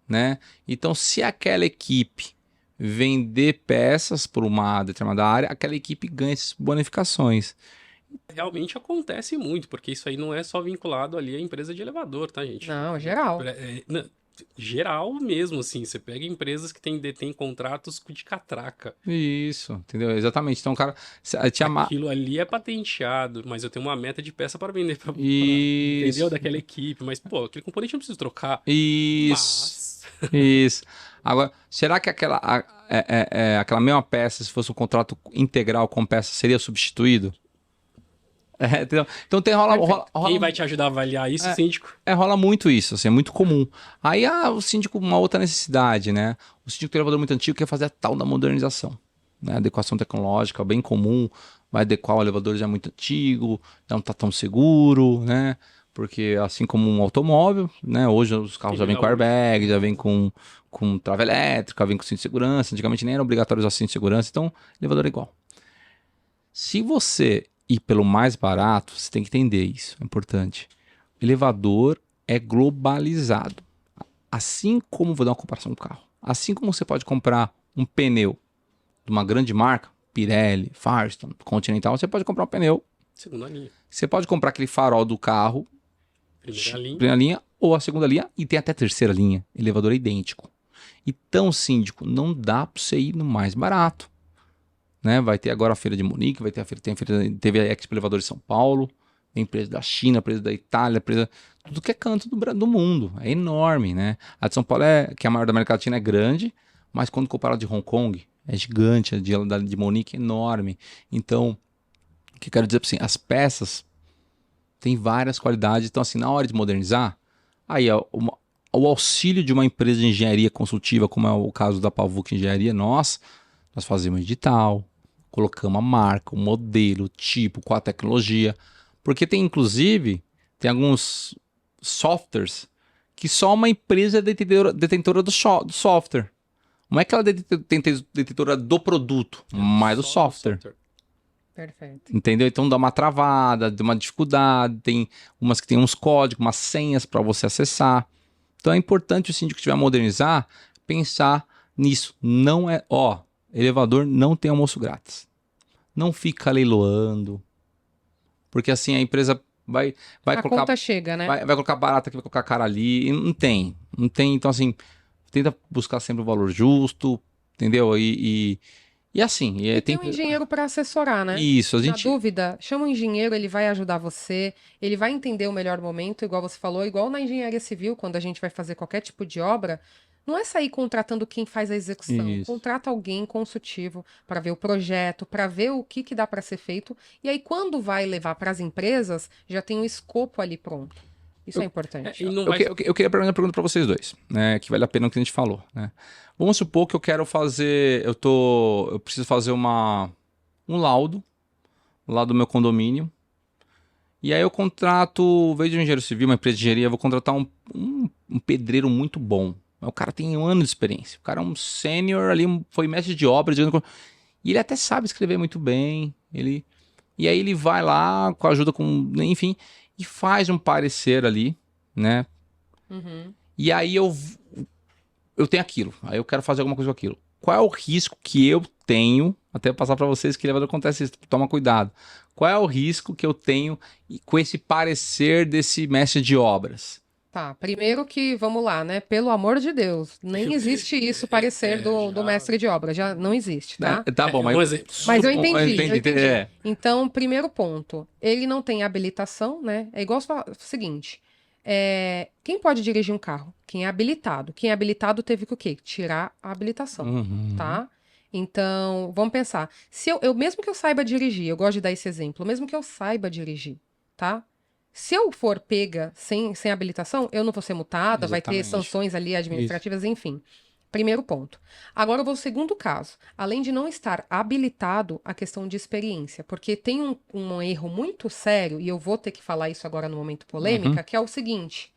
né? Então, se aquela equipe vender peças por uma determinada área, aquela equipe ganha essas bonificações. Realmente acontece muito, porque isso aí não é só vinculado ali à empresa de elevador, tá, gente? Não, geral. Geral mesmo, assim. Você pega empresas que detêm contratos de catraca. Isso, entendeu? Exatamente. Então, o cara... Aquilo ali é patenteado, mas eu tenho uma meta de peça para vender pra Isso. entendeu? Daquela equipe. Mas, pô, aquele componente eu não preciso trocar. Isso. Isso. Agora, será que aquela mesma peça, se fosse um contrato integral com peça, seria substituído? Entendeu? Então rola Quem vai te ajudar a avaliar isso, síndico? rola muito isso, assim, é muito comum. Aí o síndico, uma outra necessidade, né? O síndico tem um elevador muito antigo quer fazer a tal da modernização, né? Adequação tecnológica, bem comum, vai adequar o elevador já muito antigo, já não está tão seguro, né? Porque assim como um automóvel, né? Hoje os carros já vêm com airbag, já vêm com trava elétrica, vêm com cinto de segurança. Antigamente nem era obrigatório usar cinto de segurança, então elevador é igual. Se você ir pelo mais barato, você tem que entender isso, é importante. O elevador é globalizado. Assim como, vou dar uma comparação com o carro, assim como você pode comprar um pneu de uma grande marca, Pirelli, Firestone, Continental, você pode comprar um pneu. Segunda linha. Você pode comprar aquele farol do carro Primeira linha. Ou a segunda linha, e tem até a terceira linha. Elevador é idêntico. Então, síndico, não dá para você ir no mais barato. Né? Vai ter agora a feira de Munique, vai ter teve a Expo Elevador de São Paulo, tem empresa da China, empresa da Itália, empresa, tudo que é canto do mundo. É enorme, né? A de São Paulo, que é a maior da América Latina, é grande, mas quando comparado de Hong Kong, é gigante. A de Munique é enorme. Então, o que eu quero dizer para você? As peças têm várias qualidades. Então, assim, na hora de modernizar, aí o auxílio de uma empresa de engenharia consultiva, como é o caso da Pavuk Engenharia, nós fazemos edital, colocamos a marca, o modelo, o tipo, qual a tecnologia. Porque inclusive, tem alguns softwares que só uma empresa é detentora do software. Não é que ela é detentora do produto, mas do software. Perfeito. Entendeu? Então dá uma travada, dá uma dificuldade, tem umas que tem uns códigos, umas senhas para você acessar. Então é importante o síndico que estiver a modernizar, pensar nisso. Não é, elevador não tem almoço grátis. Não fica leiloando. Porque assim a empresa vai A colocar... conta chega, né? Vai colocar barata aqui, vai colocar cara ali. E não tem. Então assim, tenta buscar sempre o valor justo, entendeu? E assim... E tem um engenheiro para assessorar, né? Isso, Na dúvida, chama um engenheiro, ele vai ajudar você, ele vai entender o melhor momento, igual você falou, igual na engenharia civil, quando a gente vai fazer qualquer tipo de obra, não é sair contratando quem faz a execução. Isso. Contrata alguém consultivo para ver o projeto, para ver o que dá para ser feito, e aí quando vai levar para as empresas, já tem um escopo ali pronto. Isso é importante. Eu queria fazer uma pergunta para vocês dois, né? Que vale a pena o que a gente falou, né? Vamos supor que eu quero fazer... Eu preciso fazer um laudo lá do meu condomínio. E aí eu contrato, em vez de um engenheiro civil, uma empresa de engenharia, eu vou contratar um pedreiro muito bom. O cara tem 1 ano de experiência. O cara é um sênior ali, foi mestre de obras. E ele até sabe escrever muito bem. E aí ele vai lá, com a ajuda, enfim, e faz um parecer ali, né? Uhum. E aí eu tenho aquilo. Aí eu quero fazer alguma coisa com aquilo. Qual é o risco que eu tenho? Até passar para vocês que elevador acontece isso. Toma cuidado. Qual é o risco que eu tenho com esse parecer desse mestre de obras? Tá, primeiro que, vamos lá, né? Pelo amor de Deus, nem existe isso, parecer do mestre de obra, já não existe, tá? Tá bom, mas... Um exemplo. Mas eu entendi. É. Então, primeiro ponto, ele não tem habilitação, né? É igual você falar, o seguinte, quem pode dirigir um carro? Quem é habilitado. Quem é habilitado teve que o quê? Tirar a habilitação, tá? Então, vamos pensar, se eu mesmo que eu saiba dirigir, eu gosto de dar esse exemplo, mesmo que eu saiba dirigir, tá? Se eu for pega sem habilitação, eu não vou ser multada, vai ter sanções ali administrativas, enfim. Primeiro ponto. Agora eu vou ao segundo caso. Além de não estar habilitado, a questão de experiência. Porque tem um erro muito sério, e eu vou ter que falar isso agora no momento polêmica, que é o seguinte.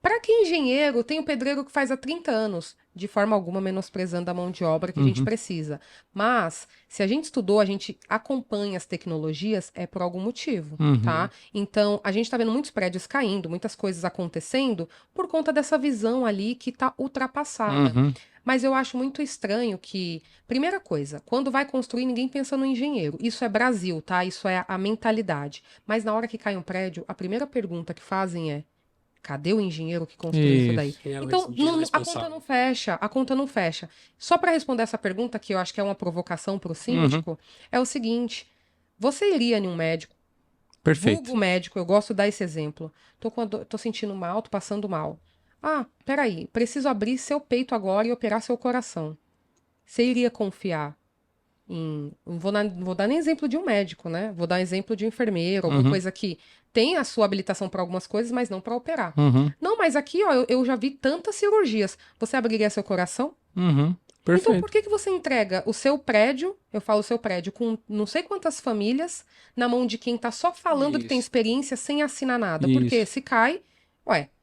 Para que engenheiro tem um pedreiro que faz há 30 anos, de forma alguma menosprezando a mão de obra que a gente precisa. Mas, se a gente estudou, a gente acompanha as tecnologias, é por algum motivo, tá? Então, a gente tá vendo muitos prédios caindo, muitas coisas acontecendo, por conta dessa visão ali que tá ultrapassada. Mas eu acho muito estranho que, primeira coisa, quando vai construir, ninguém pensa no engenheiro. Isso é Brasil, tá? Isso é a mentalidade. Mas na hora que cai um prédio, a primeira pergunta que fazem é: cadê o engenheiro que construiu isso daí? Então, a conta não fecha. Só para responder essa pergunta, que eu acho que é uma provocação para o síndico, é o seguinte: você iria em um médico, vulgo médico, eu gosto de dar esse exemplo, tô sentindo mal, tô passando mal. Ah, peraí, preciso abrir seu peito agora e operar seu coração. Você iria confiar em... Não vou dar nem exemplo de um médico, né? Vou dar exemplo de um enfermeiro, alguma coisa que tem a sua habilitação para algumas coisas, mas não para operar. Não, mas aqui, ó, eu já vi tantas cirurgias. Você abriria seu coração? Perfeito. Então, por que você entrega o seu prédio, eu falo o seu prédio, com não sei quantas famílias, na mão de quem tá só falando que tem experiência sem assinar nada? Porque se cai,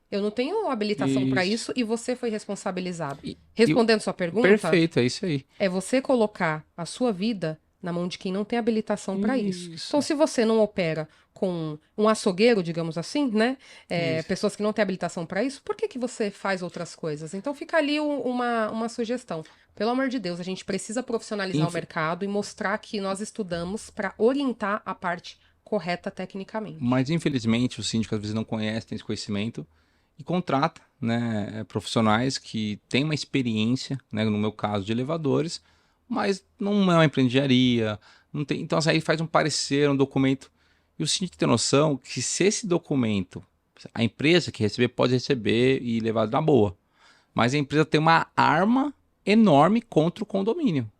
eu não tenho habilitação para isso e você foi responsabilizado. Respondendo sua pergunta... Perfeito, é isso aí. É você colocar a sua vida na mão de quem não tem habilitação para isso. Então, se você não opera com um açougueiro, digamos assim, né? Pessoas que não têm habilitação para isso, por que você faz outras coisas? Então, fica ali uma sugestão. Pelo amor de Deus, a gente precisa profissionalizar o mercado e mostrar que nós estudamos para orientar a parte correta tecnicamente. Mas, infelizmente, o síndico às vezes não conhece, tem esse conhecimento e contrata, né, profissionais que têm uma experiência, né, no meu caso, de elevadores, mas não é uma empreendedoria, não tem, então assim, aí faz um parecer, um documento. E o síndico tem noção que se esse documento, a empresa que receber pode receber e levar na boa, mas a empresa tem uma arma enorme contra o condomínio.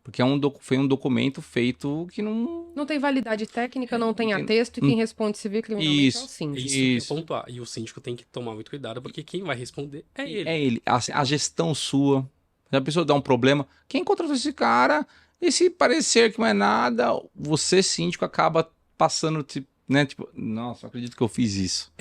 Porque foi um documento feito que não... Não tem validade técnica, não tem não tem- atexto, e quem responde civil e criminalmente é o Isso. É síndico. isso que eu ia Isso. pontuar. E o síndico tem que tomar muito cuidado, porque quem vai responder é ele. É ele. A gestão sua. Se a pessoa dá um problema, quem contratou esse cara? E se parecer que não é nada, você, síndico, acaba passando, né? Tipo, nossa, não acredito que eu fiz isso.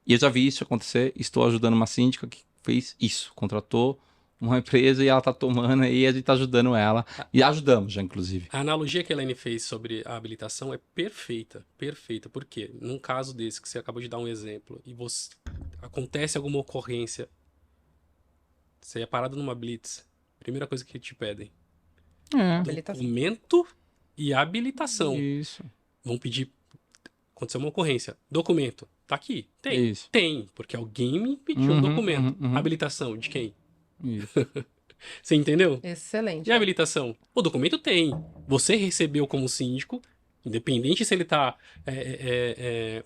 E eu já vi isso acontecer. Estou ajudando uma síndica que fez isso. Contratou uma empresa e ela tá tomando aí, a gente tá ajudando ela. E ajudamos já, inclusive. A analogia que a Elaine fez sobre a habilitação é perfeita, perfeita. Por quê? Num caso desse que você acabou de dar um exemplo, e acontece alguma ocorrência, você é parado numa blitz, primeira coisa que te pedem, Habilitação. documento e habilitação. Isso. Vão pedir, aconteceu uma ocorrência, documento, tá aqui, tem, Isso. tem, porque alguém me pediu um Uhum, documento. uhum, uhum. Habilitação, de quem? Isso. Você entendeu? Excelente. E a habilitação? O documento tem. Você recebeu como síndico, independente se ele está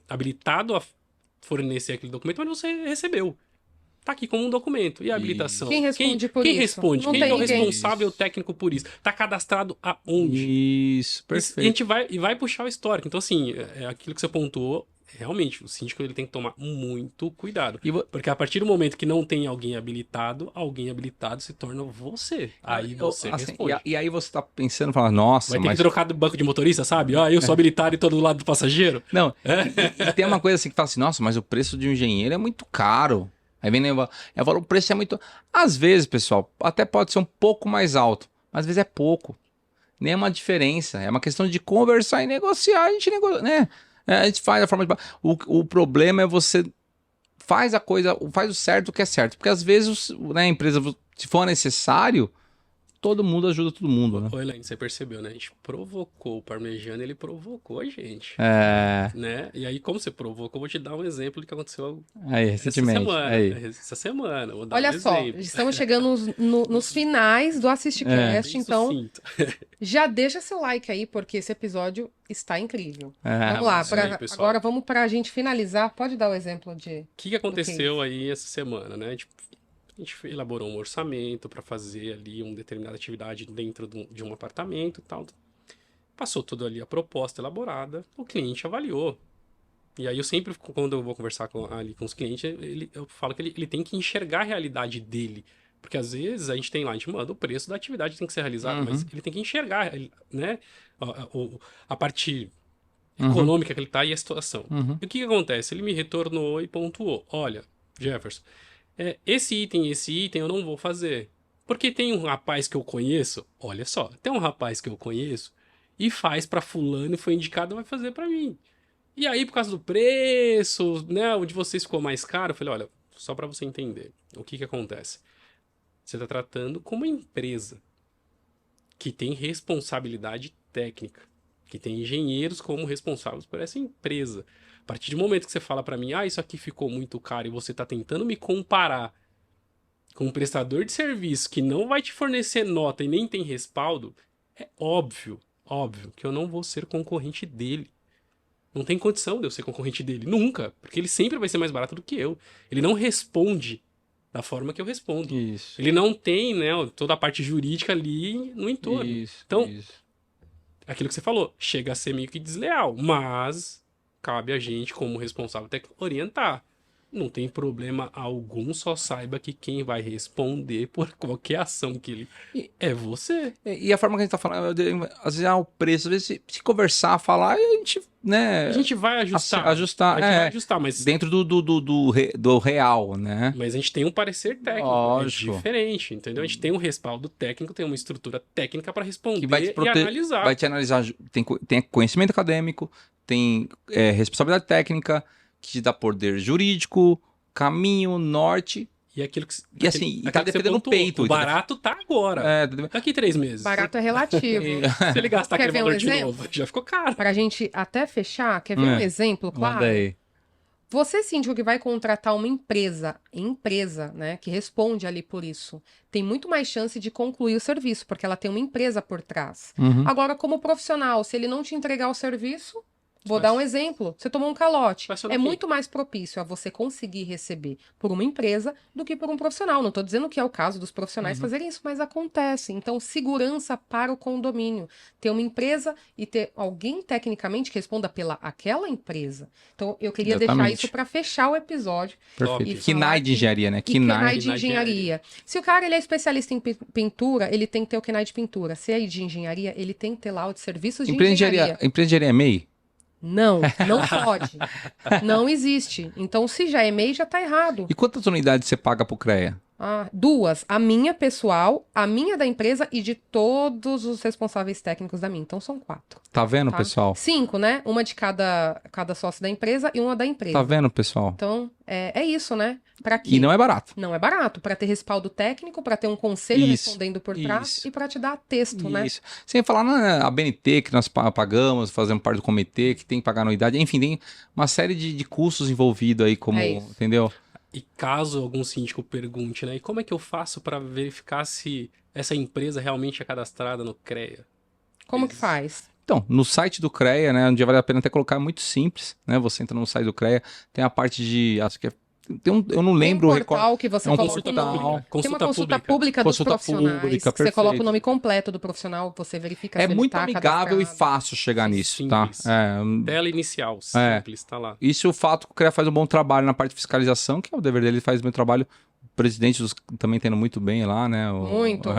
habilitado a fornecer aquele documento, mas você recebeu. Tá aqui como um documento. E a habilitação? Quem responde por quem isso? responde? Não Quem tem é o ninguém. responsável técnico por isso? Tá cadastrado aonde? Isso, E a perfeito. gente vai puxar o histórico. Então, assim, aquilo que você pontuou, realmente, o síndico ele tem que tomar muito cuidado. Porque a partir do momento que não tem alguém habilitado se torna você. Aí você responde. E aí você tá pensando, fala, nossa, Vai ter mas... que trocar do banco de motorista, sabe? Ah, eu sou habilitado e tô do lado do passageiro. Não, e tem uma coisa assim que fala assim, nossa, mas o preço de um engenheiro é muito caro. Aí vem, eu falo, o preço é muito... Às vezes, pessoal, até pode ser um pouco mais alto, mas às vezes é pouco. Nem é uma diferença, é uma questão de conversar e negociar, a gente negocia, né? A gente faz a forma de... O problema é você faz a coisa, faz o certo que é certo. Porque às vezes, né, a empresa, se for necessário, todo mundo ajuda todo mundo, né? Ô, Elaine, você percebeu, né? A gente provocou o Parmegiano, ele provocou a gente. É... Né? E aí, como você provocou, eu vou te dar um exemplo do que aconteceu Aí, recentemente. essa semana. Vou dar Olha um só, exemplo. estamos chegando nos finais do AssistCast, Bem então sucinto. já deixa seu like aí, porque esse episódio está incrível. É, Vamos lá, isso aí, pessoal. agora vamos para a gente finalizar. Pode dar o exemplo de... O que aconteceu aí essa semana, né? A gente elaborou um orçamento para fazer ali uma determinada atividade dentro de um apartamento e tal. Passou tudo ali a proposta elaborada, o cliente avaliou. E aí eu sempre, quando eu vou conversar ali com os clientes, eu falo que ele tem que enxergar a realidade dele. Porque às vezes a gente manda o preço da atividade que tem que ser realizada, mas ele tem que enxergar, né, a parte econômica que ele está e a situação. E o que acontece? Ele me retornou e pontuou. Olha, Jefferson, esse item eu não vou fazer. Porque tem um rapaz que eu conheço, olha só, tem um rapaz que eu conheço e faz para fulano e foi indicado, vai fazer para mim. E aí, por causa do preço, né, o de vocês ficou mais caro, eu falei, olha, só para você entender, o que acontece? Você está tratando como uma empresa que tem responsabilidade técnica, que tem engenheiros como responsáveis por essa empresa. A partir do momento que você fala para mim, isso aqui ficou muito caro e você está tentando me comparar com um prestador de serviço que não vai te fornecer nota e nem tem respaldo, é óbvio que eu não vou ser concorrente dele. Não tem condição de eu ser concorrente dele, nunca, porque ele sempre vai ser mais barato do que eu. Ele não responde da forma que eu respondo. Isso. Ele não tem, né, toda a parte jurídica ali no entorno. Isso, então, isso. aquilo que você falou, chega a ser meio que desleal, mas cabe a gente, como responsável técnico, orientar. Não tem problema algum, só saiba que quem vai responder por qualquer ação que ele é você. E a forma que a gente tá falando, às vezes o preço, às vezes se conversar, falar, a gente, né... A gente vai ajustar. Ajustar, a gente vai ajustar, mas... Dentro do real, né? Mas a gente tem um parecer técnico, Lógico. É diferente, entendeu? A gente tem um respaldo técnico, tem uma estrutura técnica para responder Que vai te e analisar. Vai te analisar, tem conhecimento acadêmico, tem responsabilidade técnica, que te dá poder jurídico, caminho, norte, E aquilo que, E assim, e tá aquilo que você defendendo o pontuou, peito. o barato tá agora. Daqui 3 meses. Barato é relativo. Se ele gastar Quer aquele ver um valor de exemplo? novo, já ficou caro. Pra gente até fechar, quer ver um exemplo, claro? Manda aí. Você, síndico, que vai contratar uma empresa, né, que responde ali por isso, tem muito mais chance de concluir o serviço, porque ela tem uma empresa por trás. Uhum. Agora, como profissional, se ele não te entregar o serviço, vou dar um exemplo, você tomou um calote, é muito mais propício a você conseguir receber por uma empresa do que por um profissional. Não estou dizendo que é o caso dos profissionais fazerem isso, mas acontece. Então, segurança para o condomínio. Ter uma empresa e ter alguém tecnicamente que responda pela aquela empresa. Então, eu queria deixar isso para fechar o episódio. Perfeito. E KNAI de engenharia, né? KNAI de engenharia. Se o cara ele é especialista em pintura, ele tem que ter o KNAI de pintura. Se é de engenharia, ele tem que ter lá o de serviços de engenharia. Empresa de engenharia é MEI? Não, não pode. Não existe. Então, se já é MEI, já tá errado. E quantas unidades você paga pro CREA? 2. A minha pessoal, a minha da empresa e de todos os responsáveis técnicos da minha. Então, são 4. Tá vendo, Tá? pessoal? 5, né? Uma de cada sócio da empresa e uma da empresa. Tá vendo, pessoal? Então, é isso, né? Pra quê? E não é barato. Não é barato. Pra ter respaldo técnico, pra ter um conselho Isso, respondendo por trás isso. e pra te dar texto, né? Isso. Sem falar na BNT, que nós pagamos, fazemos parte do comitê, que tem que pagar anuidade. Enfim, tem uma série de custos envolvidos aí, como, entendeu? E caso algum síndico pergunte, né? E como é que eu faço para verificar se essa empresa realmente é cadastrada no CREA? Como que faz? Então, no site do CREA, né, onde vale a pena até colocar, é muito simples, né? Você entra no site do CREA, tem a parte de, acho que é, eu não lembro Tem um portal que você coloca consulta o nome. pública. Tem uma consulta pública dos Consulta profissionais, pública, que você coloca o perfeito. nome completo do profissional, você verifica se É ele muito tá amigável e cadastrado. fácil chegar nisso, tá? Simples. É, Tela inicial, simples, tá lá. isso é o fato que o CREA faz um bom trabalho na parte de fiscalização, que é o dever dele, ele faz um bom trabalho. O presidente também tendo muito bem lá, né? Muito.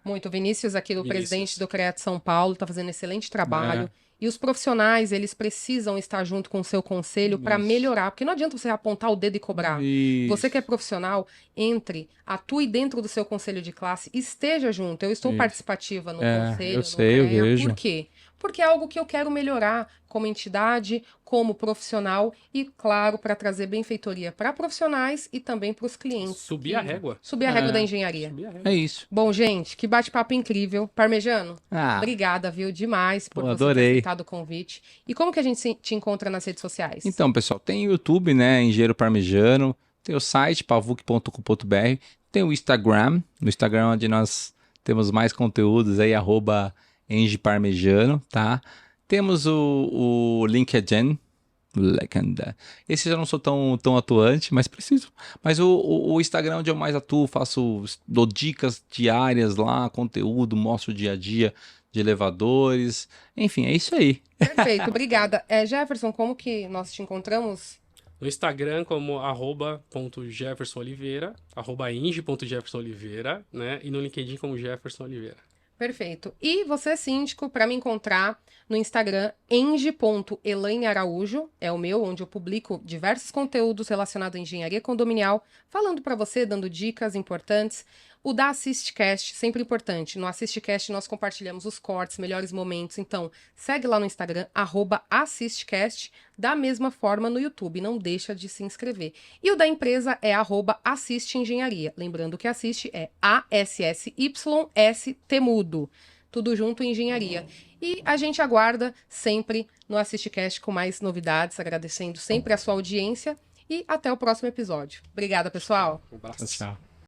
Muito. O Vinícius, aqui, o presidente do CREA de São Paulo, está fazendo excelente trabalho. E os profissionais, eles precisam estar junto com o seu conselho para melhorar. Porque não adianta você apontar o dedo e cobrar. Isso. Você que é profissional, entre, atue dentro do seu conselho de classe, esteja junto. Eu estou participativa no conselho, eu sei, eu vejo. Por quê? Porque é algo que eu quero melhorar como entidade, como profissional e, claro, para trazer benfeitoria para profissionais e também para os clientes. Subir a régua. Subir a régua da engenharia. Subir a régua. É isso. Bom, gente, que bate-papo incrível. Parmejano, Ah, obrigada, viu? Demais por você ter adorei. aceitado o convite. E como que a gente te encontra nas redes sociais? então, pessoal, tem o YouTube, né? Engenheiro Parmejano. Tem o site, pavuc.com.br. Tem o Instagram. No Instagram, onde nós temos mais conteúdos aí, @engeparmejano, tá? Temos o LinkedIn. Esse eu não sou tão atuante, mas preciso. Mas o Instagram, onde eu mais atuo, dou dicas diárias lá, conteúdo, mostro o dia a dia de elevadores. Enfim, é isso aí. Perfeito, obrigada. Jefferson, como que nós te encontramos? No Instagram como @.jeffersonoliveira, @eng.jeffersonoliveira, né? E no LinkedIn como Jefferson Oliveira. Perfeito. E você, síndico, para me encontrar no Instagram, eng.elainearaújo, é o meu, onde eu publico diversos conteúdos relacionados à engenharia condominial, falando para você, dando dicas importantes. O da AssistCast, sempre importante. No AssistCast nós compartilhamos os cortes, melhores momentos. Então, segue lá no Instagram, @AssistCast, da mesma forma no YouTube. Não deixa de se inscrever. E o da empresa é @AssistEngenharia. Lembrando que Assist é ASSYST mudo. Tudo junto em engenharia. E a gente aguarda sempre no AssistCast com mais novidades, agradecendo sempre a sua audiência. E até o próximo episódio. Obrigada, pessoal. Um abraço. Tchau.